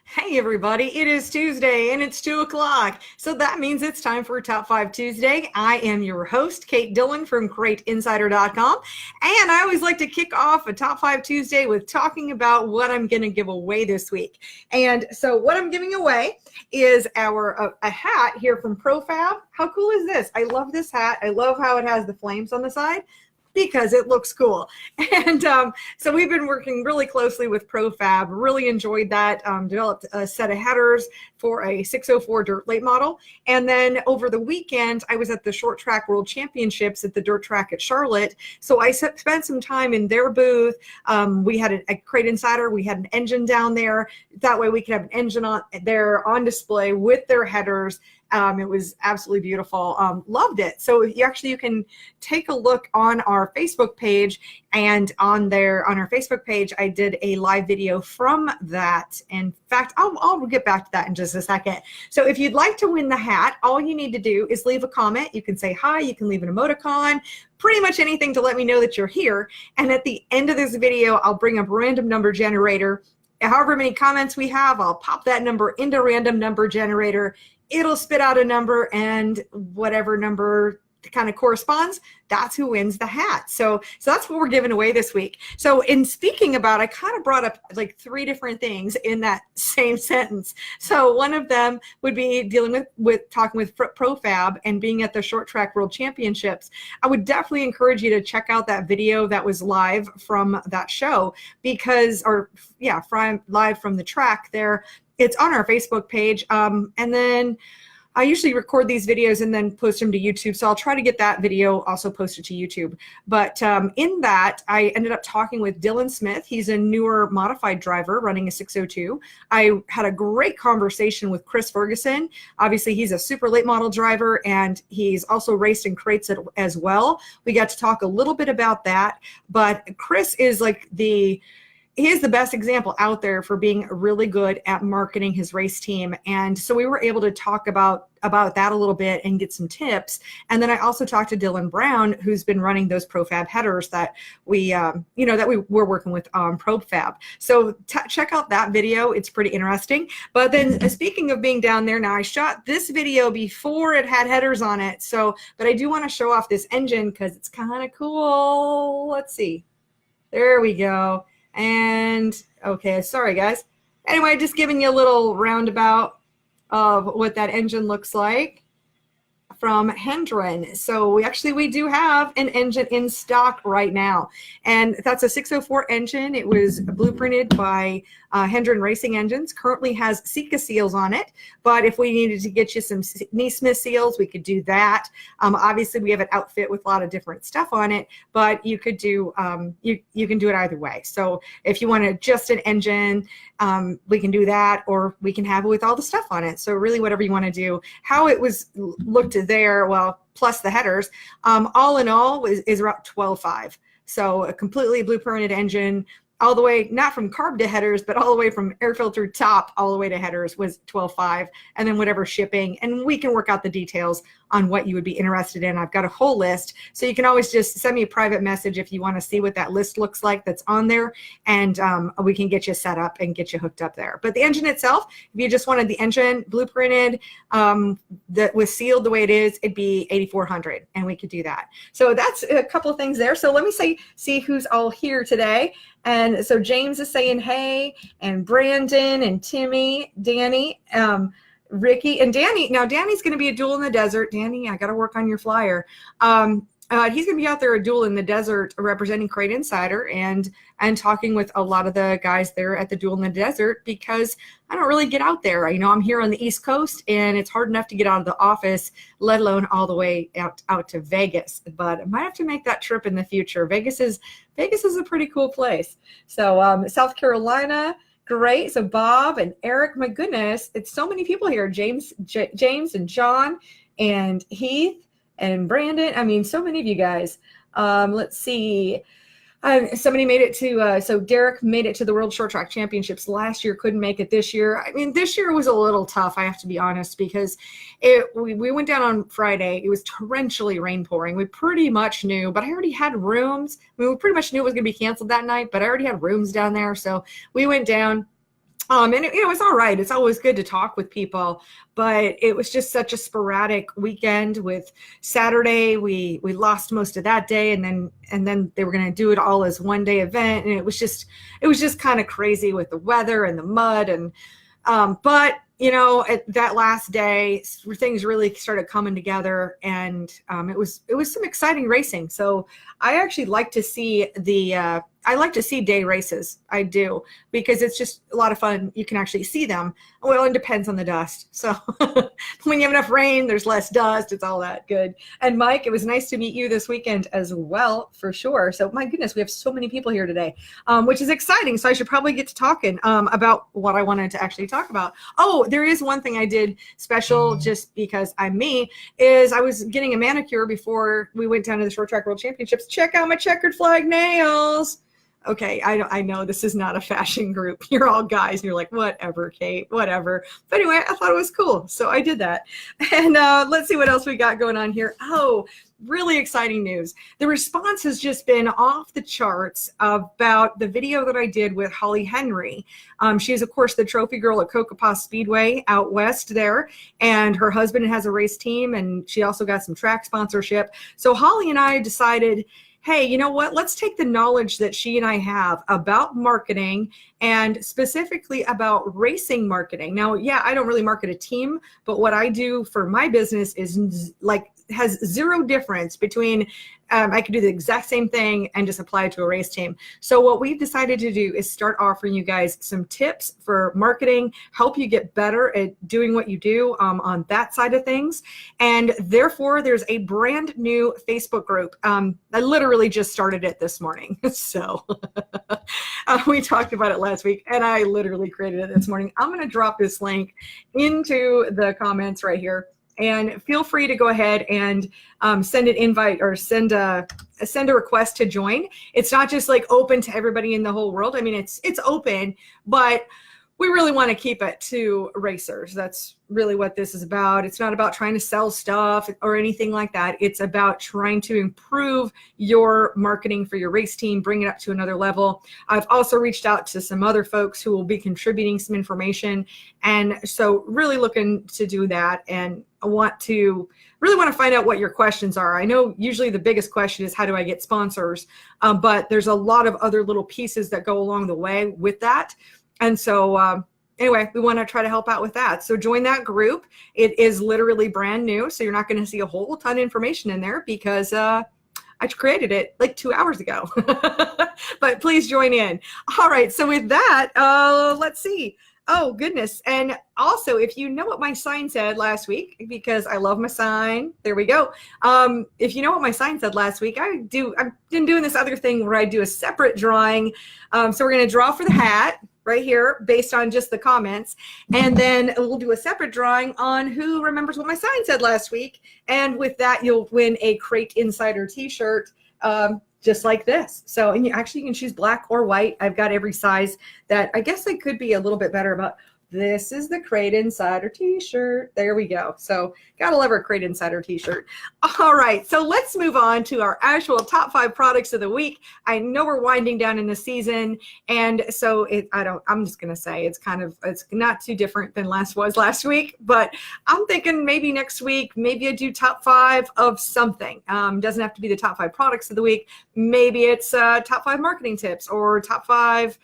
Hey everybody, it is Tuesday and it's 2 o'clock. So that means it's time for Top 5 Tuesday. I am your host, Kate Dillon from CrateInsider.com. And I always like to kick off a Top 5 Tuesday with talking about what I'm going to give away this week. And so what I'm giving away is a hat here from ProFab. How cool is this? I love this hat. I love how it has the flames on the side, because it looks cool. And so we've been working really closely with ProFab, really enjoyed that, developed a set of headers for a 604 dirt late model. And then over the weekend, I was at the Short Track World Championships at the dirt track at Charlotte. So I spent some time in their booth. We had a Crate Insider, we had an engine down there. That way we could have an engine on display with their headers. It was absolutely beautiful. Loved it. So you can take a look on our Facebook page, and on our Facebook page, I did a live video from that. In fact, I'll get back to that in just a second. So if you'd like to win the hat, all you need to do is leave a comment. You can say hi, you can leave an emoticon, pretty much anything to let me know that you're here. And at the end of this video, I'll bring up a random number generator. However many comments we have, I'll pop that number into random number generator. It'll spit out a number, and whatever number kind of corresponds, that's who wins the hat. So that's what we're giving away this week. So in speaking about, I kind of brought up like 3 different things in that same sentence. So one of them would be dealing with talking with ProFab and being at the Short Track World Championships. I would definitely encourage you to check out that video that was live from that show, live from the track there. It's on our Facebook page. And then I usually record these videos and then post them to YouTube. So I'll try to get that video also posted to YouTube. But in that, I ended up talking with Dylan Smith. He's a newer modified driver running a 602. I had a great conversation with Chris Ferguson. Obviously, he's a super late model driver, and he's also raced in crates as well. We got to talk a little bit about that. But Chris is he is the best example out there for being really good at marketing his race team. And so we were able to talk about that a little bit and get some tips. And then I also talked to Dylan Brown, who's been running those ProFab headers that we were working with on ProFab. So check out that video. It's pretty interesting. But then speaking of being down there, now I shot this video before it had headers on it. But I do want to show off this engine because it's kind of cool. Let's see. There we go. And okay, sorry guys. Anyway, just giving you a little roundabout of what that engine looks like from Hendren. So we do have an engine in stock right now, and that's a 604 engine. It was blueprinted by Hendren Racing Engines. Currently has Sika seals on it, but if we needed to get you some Neesmith seals, we could do that. Obviously, we have an outfit with a lot of different stuff on it, but you could do you can do it either way. So if you wanted just an engine, we can do that, or we can have it with all the stuff on it. So really, whatever you want to do. How it was looked there, well, plus the headers, all in all is about 12.5. So a completely blueprinted engine, all the way, not from carb to headers, but all the way from air filter top all the way to headers was 12.5, and then whatever shipping. And we can work out the details on what you would be interested in. I've got a whole list, so you can always just send me a private message if you want to see what that list looks like that's on there, and we can get you set up and get you hooked up there. But the engine itself, if you just wanted the engine blueprinted that was sealed the way it is, it'd be 8,400, and we could do that. So that's a couple of things there. So let me see who's all here today. And so James is saying hey, and Brandon and Timmy, Danny, Ricky, and Danny. Now Danny's going to be a duel in the desert. Danny, I got to work on your flyer. He's going to be out there a duel in the desert representing Crate Insider and talking with a lot of the guys there at the duel in the desert, because I don't really get out there. I'm here on the East Coast, and it's hard enough to get out of the office, let alone all the way out to Vegas. But I might have to make that trip in the future. Vegas is a pretty cool place. So South Carolina, great. So Bob and Eric, my goodness, it's so many people here. James and John and Heath and Brandon. I mean, so many of you guys. Let's see. Somebody made it to, so Derek made it to the World Short Track Championships last year, couldn't make it this year. I mean, this year was a little tough, I have to be honest, because we went down on Friday. It was torrentially rain pouring. We pretty much knew, but I already had rooms. I mean, we pretty much knew it was going to be canceled that night, but I already had rooms down there. So we went down. And it was all right. It's always good to talk with people, but it was just such a sporadic weekend. With Saturday, we lost most of that day, and then they were going to do it all as one day event, and it was just kind of crazy with the weather and the mud, and but at that last day, things really started coming together, and it was some exciting racing. So I actually like to see I like to see day races. I do, because it's just a lot of fun. You can actually see them. Well, it depends on the dust. So when you have enough rain, there's less dust. It's all that good. And Mike, it was nice to meet you this weekend as well, for sure. So my goodness, we have so many people here today, which is exciting. So I should probably get to talking about what I wanted to actually talk about. Oh, there is one thing I did special, just because I'm me, is I was getting a manicure before we went down to the Short Track World Championships. Check out my checkered flag nails. Okay, I know this is not a fashion group. You're all guys, and you're like, whatever, Kate, whatever. But anyway, I thought it was cool, so I did that. And let's see what else we got going on here. Oh, really exciting news. The response has just been off the charts about the video that I did with Holly Henry. She's, of course, the trophy girl at Cocopah Speedway out west there, and her husband has a race team, and she also got some track sponsorship. So Holly and I decided, hey, you know what? Let's take the knowledge that she and I have about marketing, and specifically about racing marketing. Now, yeah, I don't really market a team, but what I do for my business is has zero difference between I could do the exact same thing and just apply it to a race team. So what we've decided to do is start offering you guys some tips for marketing, help you get better at doing what you do on that side of things. And therefore, there's a brand new Facebook group. I literally just started it this morning. So we talked about it last week, and I literally created it this morning. I'm going to drop this link into the comments right here. And feel free to go ahead and send an invite or send a request to join. It's not just like open to everybody in the whole world. I mean, it's open, but we really want to keep it to racers. That's really what this is about. It's not about trying to sell stuff or anything like that. It's about trying to improve your marketing for your race team, bring it up to another level. I've also reached out to some other folks who will be contributing some information. And so really looking to do that, and I really want to find out what your questions are. I know usually the biggest question is, how do I get sponsors? But there's a lot of other little pieces that go along the way with that. And so anyway, we want to try to help out with that. So join that group. It is literally brand new, so you're not going to see a whole ton of information in there, because I created it like 2 hours ago. But please join in. All right, so with that, let's see. Oh, goodness. And also, if you know what my sign said last week, because I love my sign, there we go. If you know what my sign said last week, I've been doing this other thing where I do a separate drawing. So we're going to draw for the hat right here based on just the comments. And then we'll do a separate drawing on who remembers what my sign said last week. And with that, you'll win a Crate Insider t-shirt. Just like this. So, and you can choose black or white. I've got every size that I guess I could be a little bit better about. This is the Crate Insider t-shirt. There we go. So gotta love our Crate Insider t-shirt. All right, so let's move on to our actual top 5 products of the week. I know we're winding down in the season, and so I'm just gonna say it's not too different than last week, but I'm thinking maybe next week, maybe I do top 5 of something. Doesn't have to be the top 5 products of the week. Maybe it's top 5 marketing tips or top 5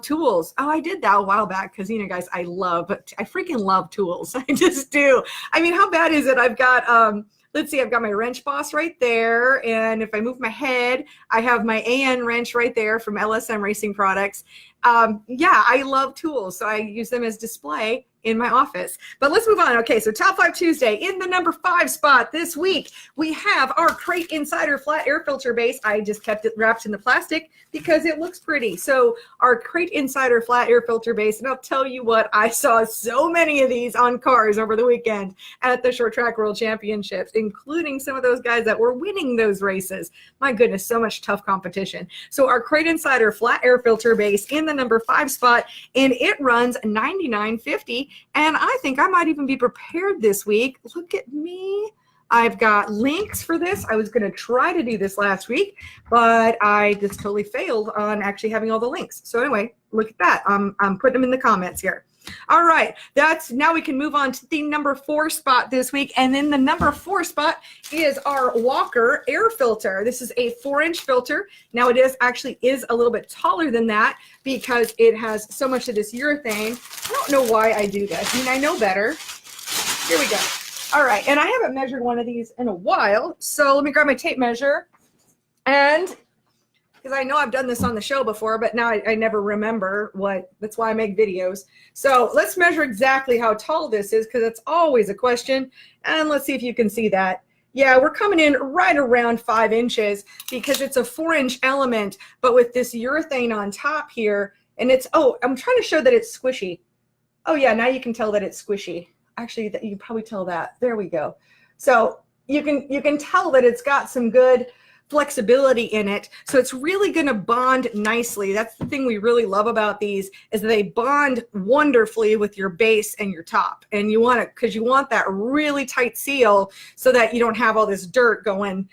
tools. Oh, I did that a while back because, guys, I freaking love tools. I just do. I mean, how bad is it? I've got, let's see, I've got my wrench boss right there. And if I move my head, I have my AN wrench right there from LSM Racing Products. Yeah, I love tools. So I use them as display in my office. But let's move on. Okay, so Top 5 Tuesday. In the number 5 spot this week, we have our Crate Insider flat air filter base. I just kept it wrapped in the plastic because it looks pretty. So our Crate Insider flat air filter base, and I'll tell you what, I saw so many of these on cars over the weekend at the Short Track World Championships, including some of those guys that were winning those races. My goodness, so much tough competition. So our Crate Insider flat air filter base in the number 5 spot, and it runs $99.50. And I think I might even be prepared this week. Look at me. I've got links for this. I was going to try to do this last week, but I just totally failed on actually having all the links. So anyway, look at that. I'm putting them in the comments here. All right, now we can move on to the number 4 spot this week. And then the number 4 spot is our Walker air filter. This is a 4-inch filter. Now it actually is a little bit taller than that because it has so much of this urethane. I don't know why I do this. I mean, I know better. Here we go. All right, and I haven't measured one of these in a while. So let me grab my tape measure. And because I know I've done this on the show before, but now I never remember that's why I make videos. So let's measure exactly how tall this is, because it's always a question. And let's see if you can see that. Yeah, we're coming in right around 5 inches because it's a 4-inch element, but with this urethane on top here, and I'm trying to show that it's squishy. Oh yeah, now you can tell that it's squishy. Actually, you can probably tell that. There we go. So you can tell that it's got some good flexibility in it, so it's really going to bond nicely. That's the thing we really love about these, is that they bond wonderfully with your base and your top, and you want it because you want that really tight seal so that you don't have all this dirt going,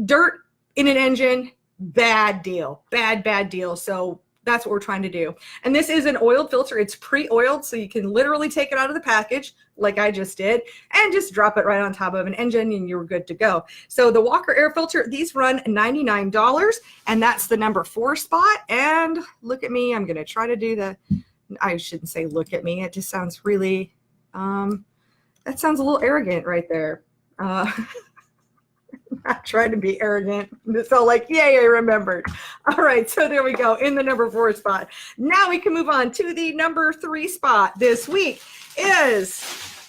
dirt in an engine, bad deal, bad deal. So that's what we're trying to do. And this is an oiled filter. It's pre-oiled, so you can literally take it out of the package like I just did and just drop it right on top of an engine and you're good to go. So the Walker air filter, these run $99, and that's the number 4 spot. And look at me, I'm going to try to do I shouldn't say look at me. It just sounds really, that sounds a little arrogant right there. Not trying to be arrogant. It felt like, yay, I remembered. All right, so there we go in the number 4 spot. Now we can move on to the number 3 spot this week I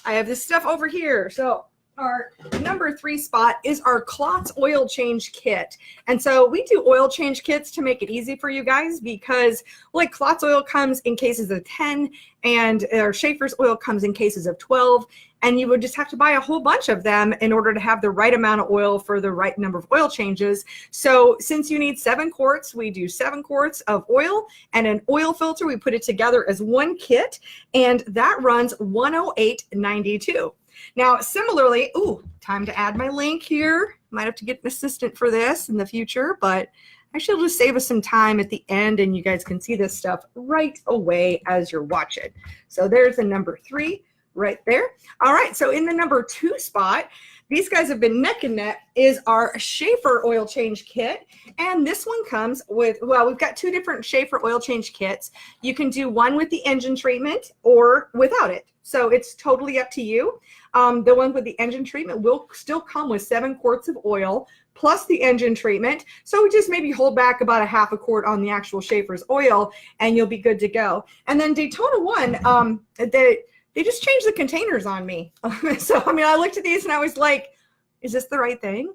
have this stuff over here. So our number 3 spot is our Klotz oil change kit. And so we do oil change kits to make it easy for you guys because like Klotz oil comes in cases of 10 and our Schaefer's oil comes in cases of 12. And you would just have to buy a whole bunch of them in order to have the right amount of oil for the right number of oil changes. So since you need 7 quarts, we do 7 quarts of oil and an oil filter. We put it together as one kit, and that runs $108.92. Now, similarly, time to add my link here. Might have to get an assistant for this in the future, but actually it'll just save us some time at the end, and you guys can see this stuff right away as you're watching. So there's the number 3. Right there. All right, so in the number 2 spot, these guys have been neck and neck, is our Schaefer oil change kit. And this one comes with, we've got 2 different Schaefer oil change kits. You can do one with the engine treatment or without it. So it's totally up to you. The one with the engine treatment will still come with 7 quarts of oil plus the engine treatment. So just maybe hold back about a half a quart on the actual Schaefer's oil and you'll be good to go. And then Daytona 1, they just changed the containers on me. So, I mean, I looked at these and I was like, is this the right thing?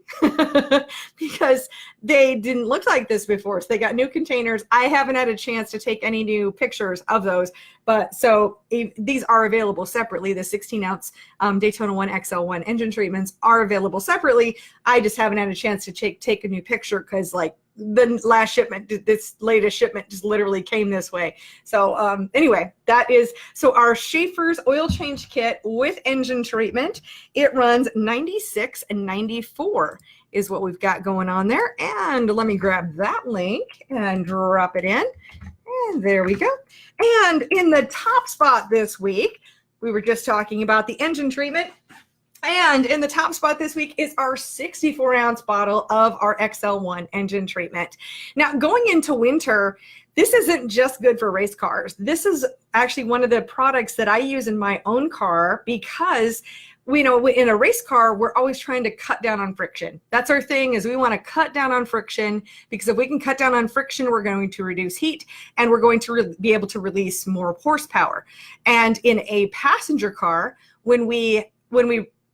Because they didn't look like this before. So they got new containers. I haven't had a chance to take any new pictures of those. But so these are available separately. The 16-ounce Daytona 1 XL1 engine treatments are available separately. I just haven't had a chance to take a new picture because like the last shipment, this latest shipment just literally came this way. So anyway, that is, so our Schaefer's oil change kit with engine treatment, it runs $96.94 is what we've got going on there. And let me grab that link and drop it in. And there we go. And in the top spot this week, we were just talking about the engine treatment. And in the top spot this week is our 64-ounce bottle of our XL1 engine treatment. Now, going into winter, this isn't just good for race cars. This is actually one of the products that I use in my own car because, in a race car, we're always trying to cut down on friction. That's our thing, is we want to cut down on friction, because if we can cut down on friction, we're going to reduce heat and we're going to be able to release more horsepower. And in a passenger car, when we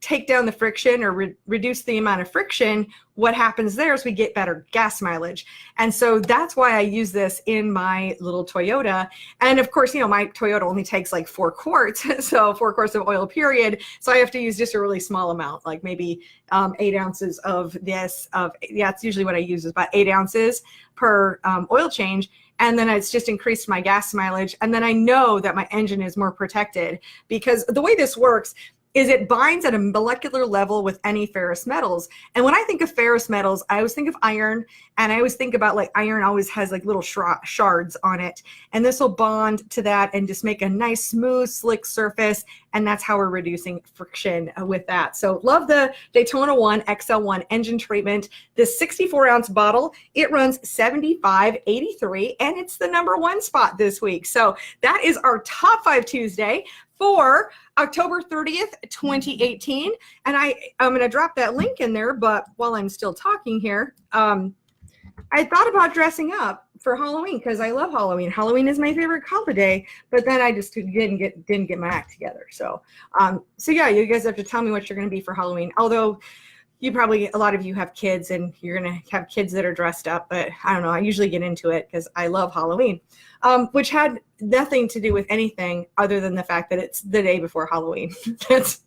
take down the friction or reduce the amount of friction, what happens there is we get better gas mileage. And so that's why I use this in my little Toyota. And of course, my Toyota only takes like 4 quarts, so 4 quarts of oil period. So I have to use just a really small amount, like maybe 8 ounces of this. It's usually what I use, is about 8 ounces per oil change. And then it's just increased my gas mileage. And then I know that my engine is more protected, because the way this works is it binds at a molecular level with any ferrous metals. And when I think of ferrous metals, I always think of iron, and I always think about like iron always has like little shards on it. And this will bond to that and just make a nice, smooth, slick surface. And that's how we're reducing friction with that. So love the Daytona 1 XL1 engine treatment. This 64-ounce bottle, it runs $75.83, and it's the #1 spot this week. So that is our Top 5 Tuesday for October 30th, 2018. And I'm going to drop that link in there, but while I'm still talking here, I thought about dressing up for Halloween because I love Halloween. Halloween is my favorite holiday, but then I just didn't get my act together. So yeah, you guys have to tell me what you're going to be for Halloween. Although a lot of you have kids and you're going to have kids that are dressed up, but I don't know. I usually get into it because I love Halloween, which had nothing to do with anything other than the fact that it's the day before Halloween. That's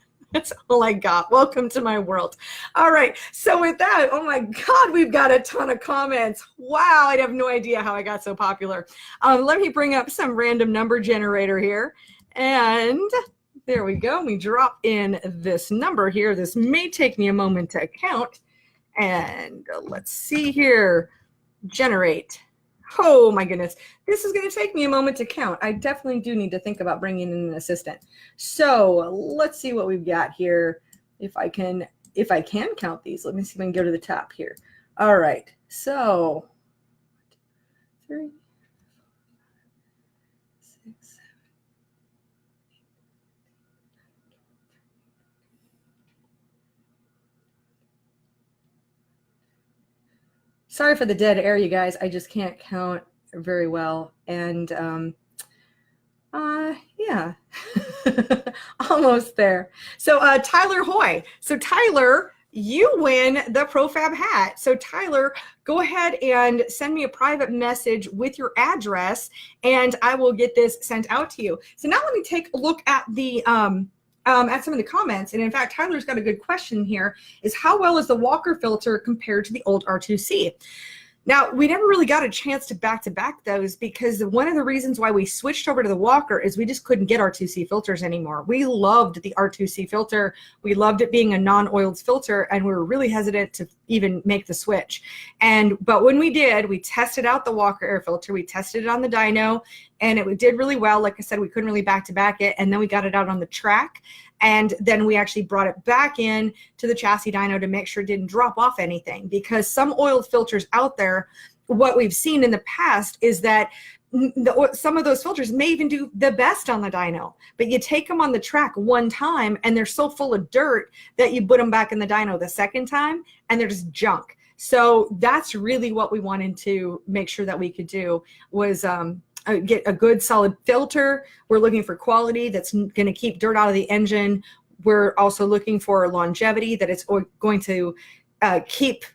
all I got. Welcome to my world. All right. So with that, oh my God, we've got a ton of comments. Wow. I have no idea how I got so popular. Let me bring up some random number generator here. And there we go. We drop in this number here. This may take me a moment to count. And let's see here. Generate. Oh my goodness. This is going to take me a moment to count. I definitely do need to think about bringing in an assistant. So let's see what we've got here. If I can count these, let me see if I can go to the top here. All right. So 3, 6, 7. Sorry for the dead air, you guys. I just can't count very well. And yeah, almost there. So Tyler Hoy. So Tyler, you win the ProFab hat. So Tyler, go ahead and send me a private message with your address, and I will get this sent out to you. So now let me take a look at the at some of the comments. And in fact, Tyler's got a good question here, is how well is the Walker filter compared to the old R2C? Now, we never really got a chance to back those because one of the reasons why we switched over to the Walker is we just couldn't get R2C filters anymore. We loved the R2C filter. We loved it being a non-oiled filter, and we were really hesitant to even make the switch. But when we did, we tested out the Walker air filter. We tested it on the dyno, and it did really well. Like I said, we couldn't really back it, and then we got it out on the track. And then we actually brought it back in to the chassis dyno to make sure it didn't drop off anything, because some oiled filters out there, what we've seen in the past is that some of those filters may even do the best on the dyno, but you take them on the track one time and they're so full of dirt that you put them back in the dyno the second time and they're just junk. So that's really what we wanted to make sure that we could do was get a good solid filter. We're looking for quality that's going to keep dirt out of the engine. We're also looking for longevity, that it's going to keep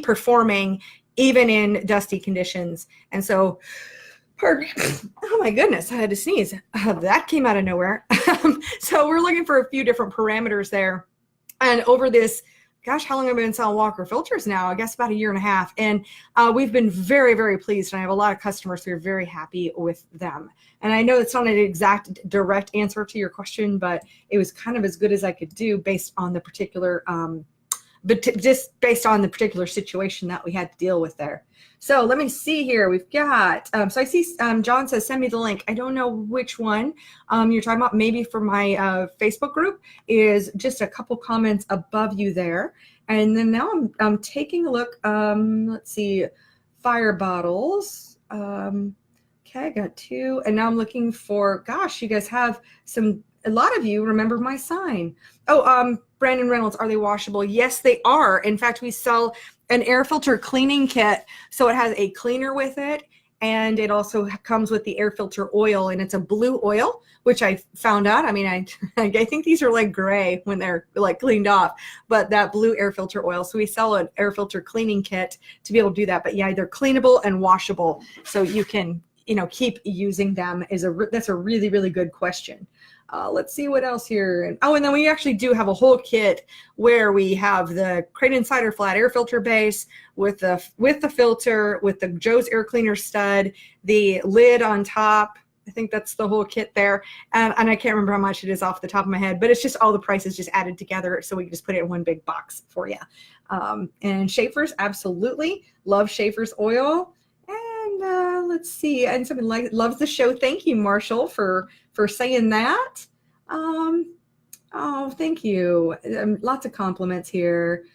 performing even in dusty conditions. And so, oh my goodness, I had to sneeze. That came out of nowhere. So we're looking for a few different parameters there. And over this, gosh, how long have I been selling Walker filters now? I guess about 1.5 years. And we've been very, very pleased. And I have a lot of customers who are very happy with them. And I know it's not an exact direct answer to your question, but it was kind of as good as I could do based on the particular, just based on the particular situation that we had to deal with there. So let me see here. We've got, so I see John says, send me the link. I don't know which one you're talking about. Maybe for my Facebook group, is just a couple comments above you there. And then now I'm taking a look. Let's see, fire bottles. Okay, I got 2. And now I'm looking for, gosh, you guys have a lot of you remember my sign. Oh, Brandon Reynolds, are they washable? Yes, they are. In fact, we sell an air filter cleaning kit. So it has a cleaner with it, and it also comes with the air filter oil, and it's a blue oil, which I found out. I mean, I think these are like gray when they're like cleaned off, but that blue air filter oil. So we sell an air filter cleaning kit to be able to do that. But yeah, they're cleanable and washable. So you can, keep using them. That's a really, really good question. Let's see what else here. And then we actually do have a whole kit where we have the Crate Insider flat air filter base with the filter, with the Joe's air cleaner stud, the lid on top. I think that's the whole kit there. And I can't remember how much it is off the top of my head, but it's just all the prices just added together. So we can just put it in one big box for you. And Schaefer's, absolutely. Love Schaefer's oil. And let's see. And someone loves the show. Thank you, Marshall, for saying that. Oh, thank you. Lots of compliments here.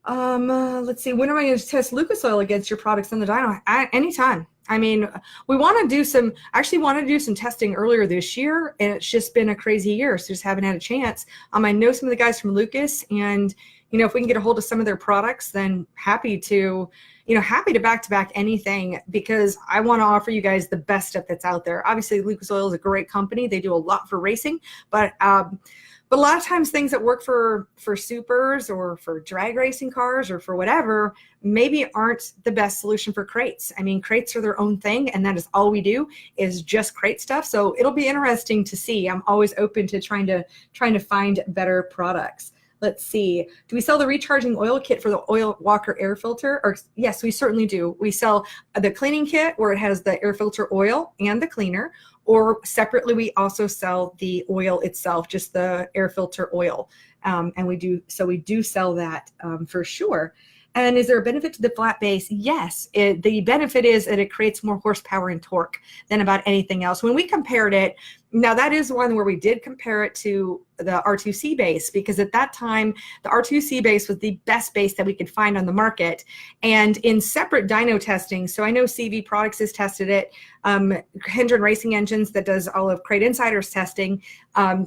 Let's see. When am I going to test Lucas Oil against your products on the dyno? Anytime. I mean, we want to do some, actually wanted to do some testing earlier this year, and it's just been a crazy year, so just haven't had a chance. I know some of the guys from Lucas, and, if we can get a hold of some of their products, then happy to back-to-back anything, because I want to offer you guys the best stuff that's out there. Obviously, Lucas Oil is a great company. They do a lot for racing, but a lot of times things that work for supers or for drag racing cars or for whatever maybe aren't the best solution for crates. I mean, crates are their own thing, and that is all we do is just crate stuff. So it'll be interesting to see. I'm always open to trying to find better products. Let's see. Do we sell the recharging oil kit for the oil walker air filter? Or yes, we certainly do. We sell the cleaning kit where it has the air filter oil and the cleaner. Or separately, we also sell the oil itself, just the air filter oil. And we do sell that for sure. And is there a benefit to the flat base? Yes. The benefit is that it creates more horsepower and torque than about anything else. When we compared it, now that is one where we did compare it to the R2C base, because at that time, the R2C base was the best base that we could find on the market. And in separate dyno testing, so I know CV Products has tested it, Hendren Racing Engines that does all of Crate Insider's testing,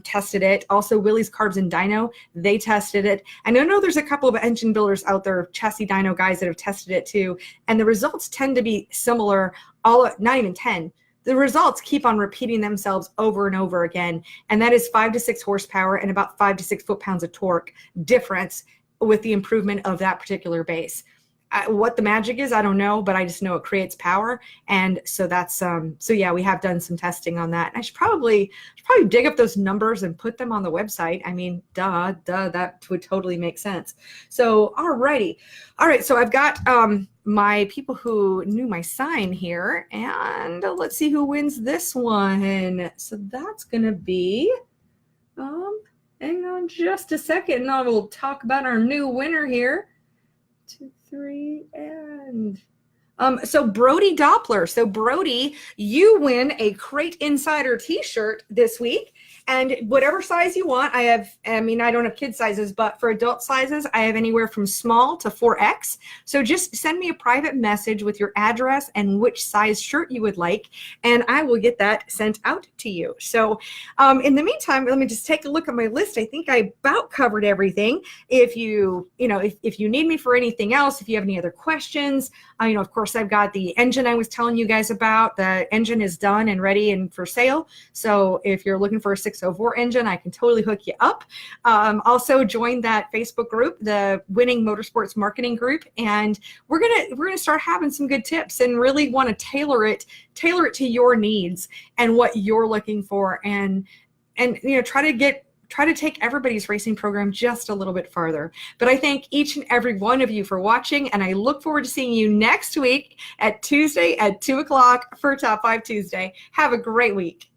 tested it. Also Willys Carbs and Dyno, they tested it. And I know there's a couple of engine builders out there, chassis dyno guys that have tested it too. And the results tend to be similar, not even 10. The results keep on repeating themselves over and over again. And that is 5 to 6 horsepower and about 5 to 6 foot-pounds of torque difference with the improvement of that particular base. What the magic is, I don't know, but I just know it creates power. And so that's, so yeah, we have done some testing on that. And I should probably dig up those numbers and put them on the website. I mean, duh, that would totally make sense. So, alrighty. All right, so I've got my people who knew my sign here, and let's see who wins this one. So that's gonna be, hang on just a second, and I will talk about our new winner here. 2, 3, and so Brody Doppler. So Brody, you win a Crate Insider t-shirt this week, and whatever size you want. I don't have kid sizes, but for adult sizes, I have anywhere from small to 4X. So just send me a private message with your address and which size shirt you would like, and I will get that sent out to you. So in the meantime, let me just take a look at my list. I think I about covered everything. If you need me for anything else, if you have any other questions, of course, I've got the engine I was telling you guys about. The engine is done and ready and for sale. So if you're looking for a 604 engine, I can totally hook you up. Also join that Facebook group, the Winning Motorsports Marketing Group, and we're gonna start having some good tips and really want to tailor it to your needs and what you're looking for, and try to take everybody's racing program just a little bit farther. But I thank each and every one of you for watching, and I look forward to seeing you next week at Tuesday at 2 o'clock for Top 5 Tuesday. Have a great week.